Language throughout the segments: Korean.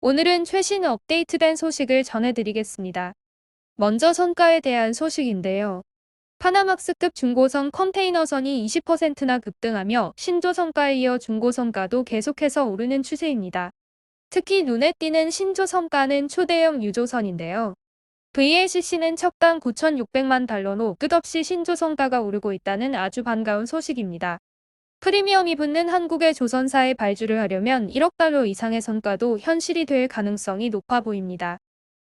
오늘은 최신 업데이트된 소식을 전해드리겠습니다. 먼저 선가에 대한 소식인데요. 파나막스급 중고선 컨테이너선이 20%나 급등하며 신조선가에 이어 중고선가도 계속해서 오르는 추세입니다. 특히 눈에 띄는 신조선가는 초대형 유조선인데요. VLCC는 척당 9,600만 달러로 끝없이 신조선가가 오르고 있다는 아주 반가운 소식입니다. 프리미엄이 붙는 한국의 조선사에 발주를 하려면 1억 달러 이상의 선가도 현실이 될 가능성이 높아 보입니다.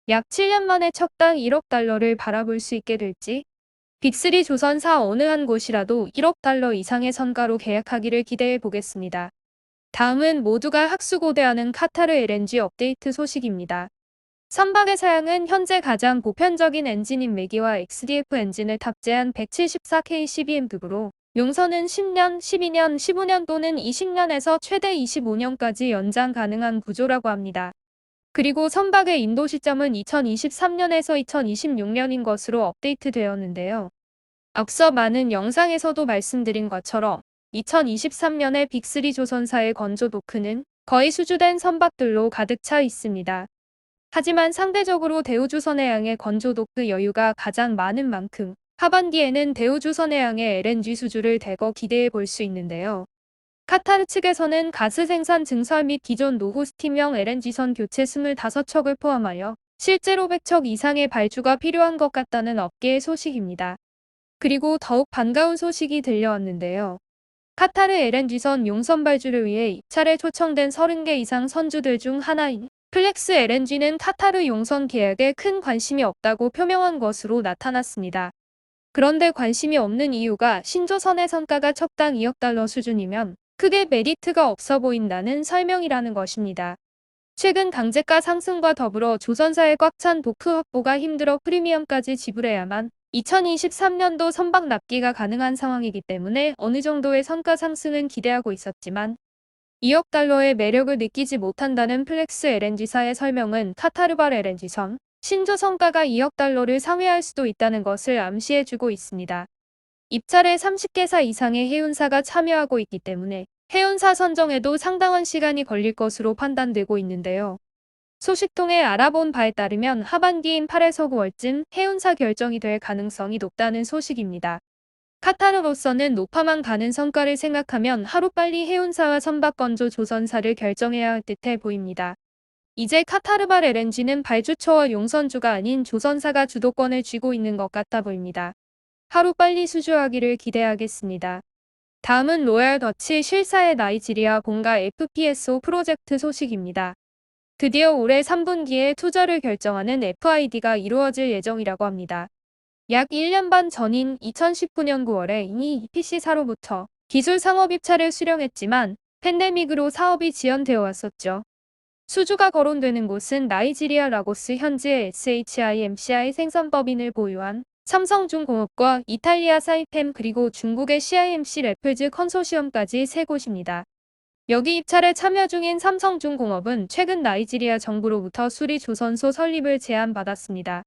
약 7년 만에 척당 1억 달러를 바라볼 수 있게 될지, 빅3 조선사 어느 한 곳이라도 1억 달러 이상의 선가로 계약하기를 기대해 보겠습니다. 다음은 모두가 학수고대하는 카타르 LNG 업데이트 소식입니다. 선박의 사양은 현재 가장 보편적인 엔진인 매기와 XDF 엔진을 탑재한 174K CBM급으로 용선은 10년, 12년, 15년 또는 20년에서 최대 25년까지 연장 가능한 구조라고 합니다. 그리고 선박의 인도 시점은 2023년에서 2026년인 것으로 업데이트되었는데요. 앞서 많은 영상에서도 말씀드린 것처럼 2023년에 빅3 조선사의 건조 도크는 거의 수주된 선박들로 가득 차 있습니다. 하지만 상대적으로 대우조선해양의 건조 도크 여유가 가장 많은 만큼 하반기에는 대우조선해양의 LNG 수주를 대거 기대해 볼 수 있는데요. 카타르 측에서는 가스 생산 증설 및 기존 노후 스팀형 LNG선 교체 25척을 포함하여 실제로 100척 이상의 발주가 필요한 것 같다는 업계의 소식입니다. 그리고 더욱 반가운 소식이 들려왔는데요. 카타르 LNG선 용선 발주를 위해 입찰에 초청된 30개 이상 선주들 중 하나인 플렉스 LNG는 카타르 용선 계약에 큰 관심이 없다고 표명한 것으로 나타났습니다. 그런데 관심이 없는 이유가 신조선의 선가가 척당 2억 달러 수준이면 크게 메리트가 없어 보인다는 설명이라는 것입니다. 최근 강제가 상승과 더불어 조선사의 꽉 찬 도크 확보가 힘들어 프리미엄까지 지불해야만 2023년도 선박 납기가 가능한 상황이기 때문에 어느 정도의 선가 상승은 기대하고 있었지만 2억 달러의 매력을 느끼지 못한다는 플렉스 LNG사의 설명은 카타르발 LNG선 신조선가가 2억 달러를 상회할 수도 있다는 것을 암시해주고 있습니다. 입찰에 30개사 이상의 해운사가 참여하고 있기 때문에 해운사 선정에도 상당한 시간이 걸릴 것으로 판단되고 있는데요. 소식 통해 알아본 바에 따르면 하반기인 8에서 9월쯤 해운사 결정이 될 가능성이 높다는 소식입니다. 카타르로서는 높아만 가는 성과를 생각하면 하루빨리 해운사와 선박 건조 조선사를 결정해야 할 듯해 보입니다. 이제 카타르발 LNG는 발주처와 용선주가 아닌 조선사가 주도권을 쥐고 있는 것 같아 보입니다. 하루빨리 수주하기를 기대하겠습니다. 다음은 로얄 더치 실사의 나이지리아 본가 FPSO 프로젝트 소식입니다. 드디어 올해 3분기에 투자를 결정하는 FID가 이루어질 예정이라고 합니다. 약 1년 반 전인 2019년 9월에 이미 EPC사로부터 기술 상업 입찰을 수령했지만 팬데믹으로 사업이 지연되어 왔었죠. 수주가 거론되는 곳은 나이지리아 라고스 현지의 SHIMCI 생선법인을 보유한 삼성중공업과 이탈리아 사이펜 그리고 중국의 CIMC 래플즈 컨소시엄까지 세 곳입니다. 여기 입찰에 참여 중인 삼성중공업은 최근 나이지리아 정부로부터 수리 조선소 설립을 제안받았습니다.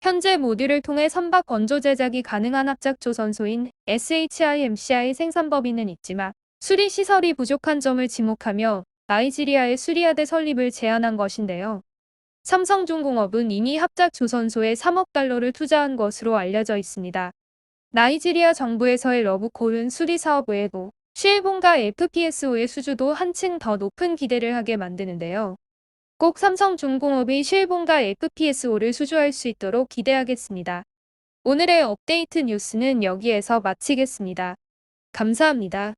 현재 모듈을 통해 선박 건조 제작이 가능한 합작 조선소인 SHIMCI 생산법인은 있지만 수리 시설이 부족한 점을 지목하며 나이지리아의 수리야드 설립을 제안한 것인데요. 삼성중공업은 이미 합작 조선소에 3억 달러를 투자한 것으로 알려져 있습니다. 나이지리아 정부에서의 러브콜은 수리 사업 외에도 쉘본과 FPSO의 수주도 한층 더 높은 기대를 하게 만드는데요. 꼭 삼성중공업이 쉘본과 FPSO를 수주할 수 있도록 기대하겠습니다. 오늘의 업데이트 뉴스는 여기에서 마치겠습니다. 감사합니다.